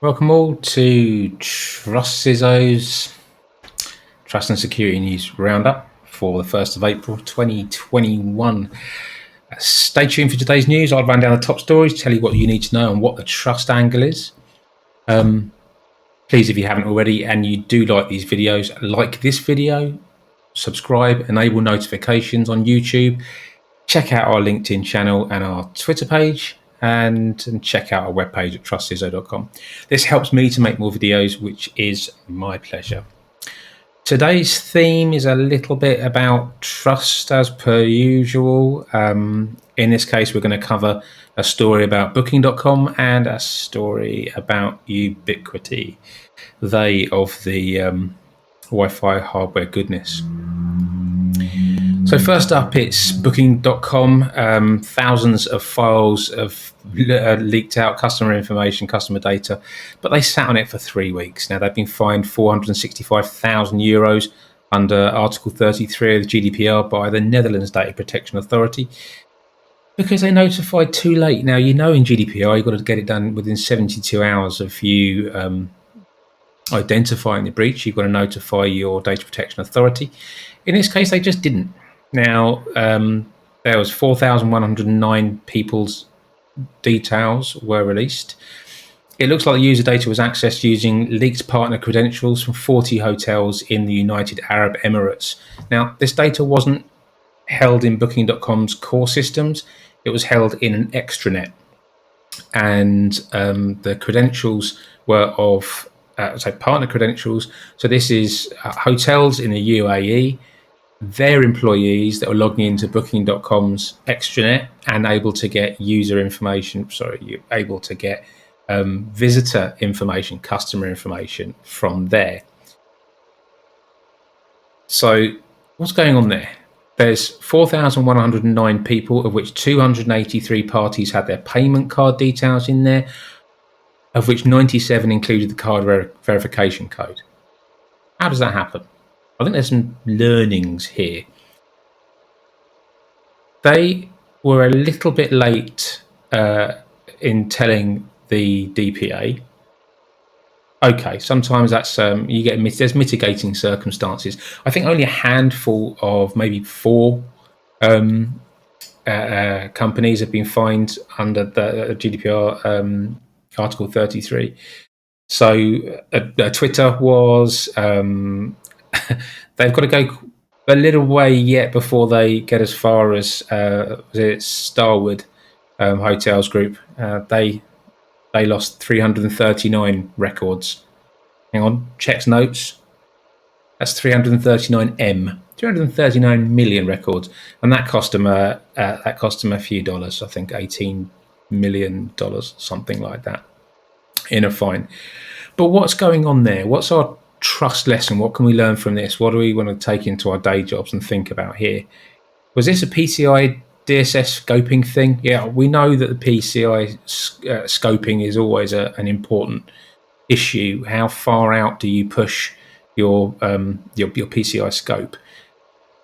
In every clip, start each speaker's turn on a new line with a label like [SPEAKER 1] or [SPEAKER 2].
[SPEAKER 1] Welcome all to TrustCISO's Trust and Security News Roundup for the 1st of April 2021. Stay tuned for today's news. I'll run down the top stories, tell you what you need to know and what the trust angle is. Please, if you haven't already and you do like these videos, like this video, subscribe, enable notifications on YouTube, check out our LinkedIn channel and our Twitter page, and check out our webpage at TrustCISO.com. This helps me to make more videos, which is my pleasure. Today's theme is a little bit about trust as per usual. In this case, we're going to cover a story about Booking.com and a story about Ubiquiti, they of the Wi-Fi hardware goodness. So first up, it's Booking.com. Thousands of files have leaked out, customer information, customer data, but they sat on it for 3 weeks. Now, they've been fined €465,000 under Article 33 of the GDPR by the Netherlands Data Protection Authority because they notified too late. Now, you know in GDPR, you've got to get it done within 72 hours of you identifying the breach. You've got to notify your Data Protection Authority. In this case, they just didn't. Now, there was 4,109 people's details were released. It looks like the user data was accessed using leaked partner credentials from 40 hotels in the United Arab Emirates. Now, this data wasn't held in Booking.com's core systems. It was held in an extranet. And the credentials were of partner credentials. So this is hotels in the UAE, their employees that were logging into Booking.com's extranet and able to get user information. You're able to get visitor information, customer information from there. So what's going on there? There's 4,109 people, of which 283 parties had their payment card details in there, of which 97 included the card verification code. How does that happen? I think there's some learnings here. They were a little bit late in telling the DPA. Okay, sometimes that's you get there's mitigating circumstances. I think only a handful of maybe 4 companies have been fined under the GDPR Article 33. So Twitter was they've got to go a little way yet before they get as far as Starwood Hotels Group. They lost 339 records. Hang on, checks notes. That's 339 million records, and that cost them a few dollars. I think $18 million, something like that, in a fine. But what's going on there? What's our trust lesson? What can we learn from this? What do we want to take into our day jobs and think about here? Was this a PCI DSS scoping thing? Yeah, we know that the PCI scoping is always an important issue. How far out do you push your PCI scope?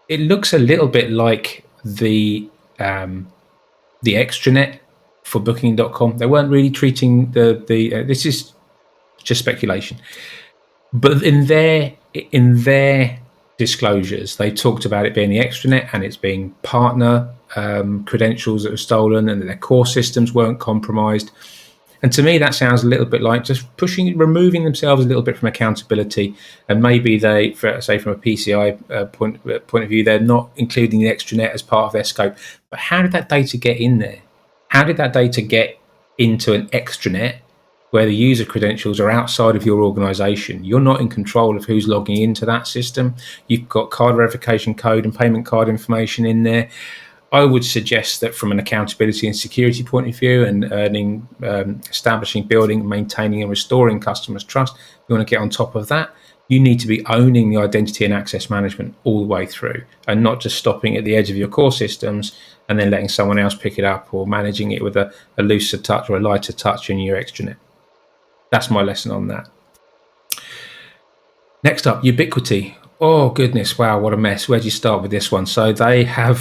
[SPEAKER 1] It looks a little bit like the extranet for Booking.com. They weren't really treating the this is just speculation, but in their disclosures, they talked about it being the extranet and it's being partner credentials that were stolen and that their core systems weren't compromised. And to me, that sounds a little bit like just removing themselves a little bit from accountability. And maybe they, say from a PCI point of view, they're not including the extranet as part of their scope. But how did that data get in there? How did that data get into an extranet where the user credentials are outside of your organization? You're not in control of who's logging into that system. You've got card verification code and payment card information in there. I would suggest that from an accountability and security point of view and establishing, building, maintaining and restoring customers' trust, you want to get on top of that. You need to be owning the identity and access management all the way through and not just stopping at the edge of your core systems and then letting someone else pick it up or managing it with a looser touch or a lighter touch in your extranet. That's my lesson on that. Next up, Ubiquiti. Oh, goodness. Wow, what a mess. Where do you start with this one? So they had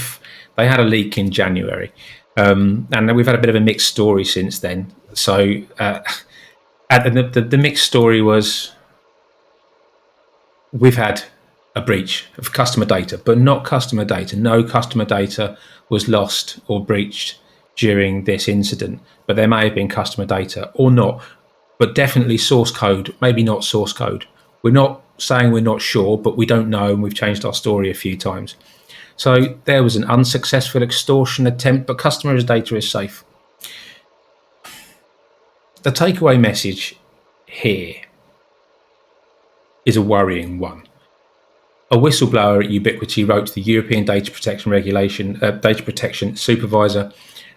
[SPEAKER 1] a leak in January, and we've had a bit of a mixed story since then. So And the mixed story was, we've had a breach of customer data, but not customer data. No customer data was lost or breached during this incident, but there may have been customer data or not, but definitely source code, maybe not source code. We're not saying we're not sure, but we don't know, and we've changed our story a few times. So there was an unsuccessful extortion attempt, but customer data is safe. The takeaway message here is a worrying one. A whistleblower at Ubiquiti wrote to the European Data Protection Supervisor,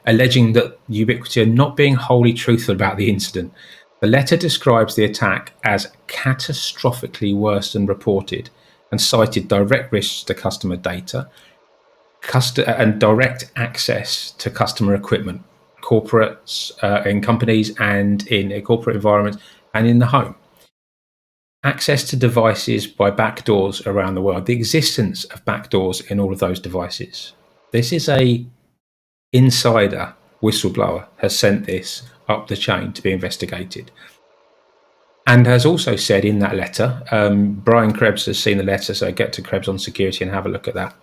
[SPEAKER 1] alleging that Ubiquiti are not being wholly truthful about the incident. The letter describes the attack as catastrophically worse than reported and cited direct risks to customer data and direct access to customer equipment, corporates, in companies and in a corporate environment and in the home. Access to devices by backdoors around the world, the existence of backdoors in all of those devices. This is a insider whistleblower has sent this up the chain to be investigated, and has also said in that letter, Brian Krebs has seen the letter, so get to Krebs on Security and have a look at that,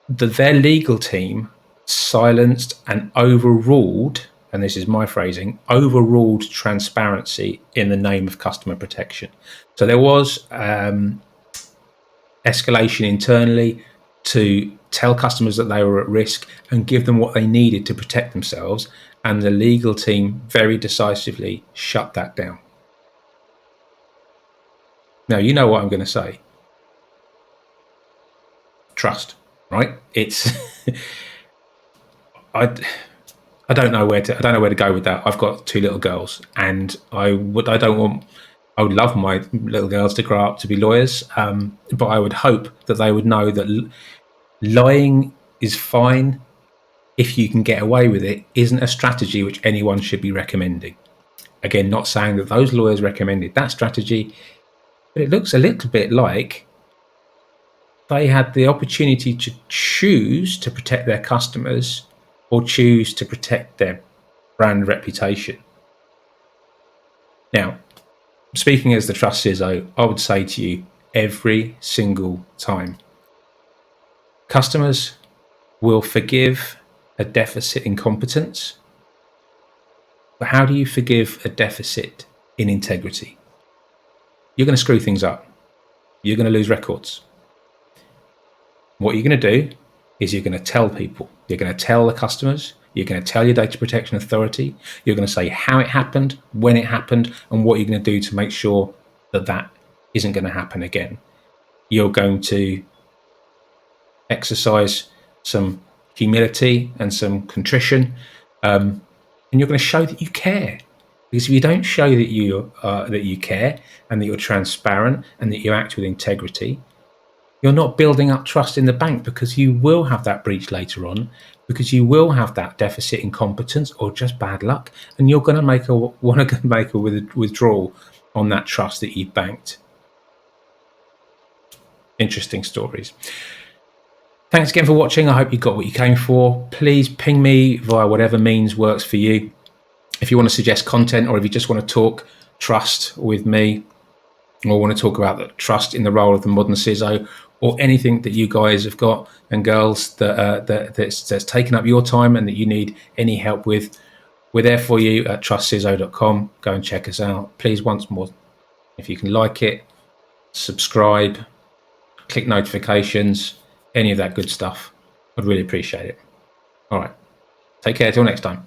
[SPEAKER 1] that their legal team silenced and overruled, and this is my phrasing, overruled transparency in the name of customer protection. So there was escalation internally to tell customers that they were at risk and give them what they needed to protect themselves, and the legal team very decisively shut that down. Now, you know what I'm going to say. Trust, right? It's I don't know where to go with that. I've got two little girls, and I would love my little girls to grow up to be lawyers, but I would hope that they would know that lying is fine if you can get away with it, isn't a strategy which anyone should be recommending. Again, not saying that those lawyers recommended that strategy, but it looks a little bit like they had the opportunity to choose to protect their customers or choose to protect their brand reputation. Now, speaking as the TrustCISO, I would say to you every single time, customers will forgive a deficit in competence, but how do you forgive a deficit in integrity? You're going to screw things up. You're going to lose records. What you're going to do is you're going to tell people. You're going to tell the customers. You're going to tell your data protection authority. You're going to say how it happened, when it happened, and what you're going to do to make sure that that isn't going to happen again. You're going to exercise some humility and some contrition, and you're going to show that you care. Because if you don't show that you care and that you're transparent and that you act with integrity, you're not building up trust in the bank, because you will have that breach later on, because you will have that deficit in competence or just bad luck, and you're going to want to make a withdrawal on that trust that you've banked. Interesting stories. Thanks again for watching. I hope you got what you came for. Please ping me via whatever means works for you. If you want to suggest content, or if you just want to talk trust with me, or want to talk about the trust in the role of the modern CISO, or anything that you guys have got and girls that's taken up your time and that you need any help with, we're there for you at TrustCISO.com. Go and check us out. Please, once more, if you can like it, subscribe, click notifications, any of that good stuff. I'd really appreciate it. All right. Take care. Till next time.